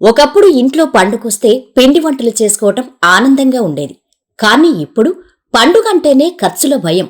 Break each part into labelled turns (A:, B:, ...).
A: ఒకప్పుడు ఇంట్లో పండుగొస్తే పిండి వంటలు చేసుకోవటం ఆనందంగా ఉండేది. కానీ ఇప్పుడు పండుగంటేనే ఖర్చుల భయం.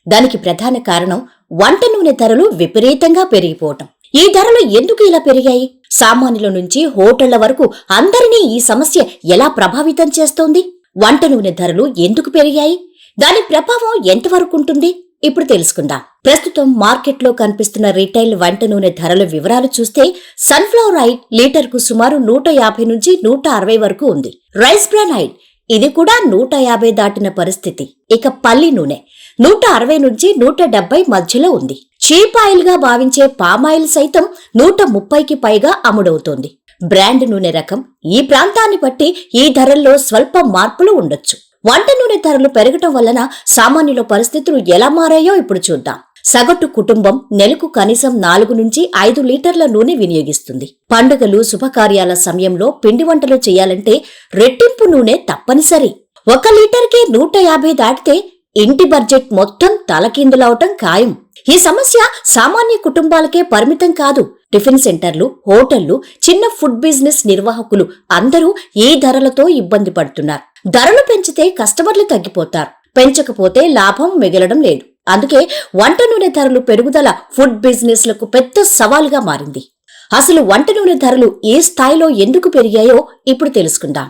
A: దానికి ప్రధాన కారణం వంట నూనె ధరలు విపరీతంగా పెరిగిపోవటం. ఈ ధరలు ఎందుకు ఇలా పెరిగాయి? సామాన్యుల నుంచి హోటళ్ల వరకు అందరినీ ఈ సమస్య ఎలా ప్రభావితం చేస్తోంది? వంట నూనె ధరలు ఎందుకు పెరిగాయి? దాని ప్రభావం ఎంతవరకు ఉంటుంది? ఇప్పుడు తెలుసుకుందాం. ప్రస్తుతం మార్కెట్లో కనిపిస్తున్న రిటైల్ వంట నూనె ధరల వివరాలు చూస్తే సన్ఫ్లవర్ ఆయిల్ లీటర్కు సుమారు 150 నుంచి 160 వరకు ఉంది. రైస్ బ్రాన్ ఆయిల్ ఇది కూడా 150 దాటిన పరిస్థితి. ఇక పల్లి నూనె 160 నుంచి 170 మధ్యలో ఉంది. చీప్ ఆయిల్ గా భావించే పామాయిల్ సైతం 130కి పైగా అమ్ముడవుతోంది. బ్రాండ్ నూనె రకం, ఈ ప్రాంతాన్ని బట్టి ఈ ధరల్లో స్వల్ప మార్పులు ఉండొచ్చు. వంట నూనె ధరలు పెరగటం వలన సామాన్యుల పరిస్థితులు ఎలా మారాయో ఇప్పుడు చూద్దాం. సగటు కుటుంబం నెలకు కనీసం 4 నుంచి 5 లీటర్ల నూనె వినియోగిస్తుంది. పండుగలు, శుభకార్యాల సమయంలో పిండి వంటలు చేయాలంటే రెట్టింపు నూనె తప్పనిసరి. 1 లీటర్కే 150 దాటితే ఇంటి బడ్జెట్ మొత్తం తలకిందులవటం ఖాయం. ఈ సమస్య సామాన్య కుటుంబాలకే పరిమితం కాదు. టిఫిన్ సెంటర్లు, హోటళ్లు, చిన్న ఫుడ్ బిజినెస్ నిర్వాహకులు అందరూ ఈ ధరలతో ఇబ్బంది పడుతున్నారు. ధరలు పెంచితే కస్టమర్లు తగ్గిపోతారు, పెంచకపోతే లాభం మిగలడం లేదు. అందుకే వంట నూనె ధరలు పెరుగుదల ఫుడ్ బిజినెస్లకు పెద్ద సవాలుగా మారింది. అసలు వంట నూనె ధరలు ఏ స్థాయిలో ఎందుకు పెరిగాయో ఇప్పుడు తెలుసుకుందాం.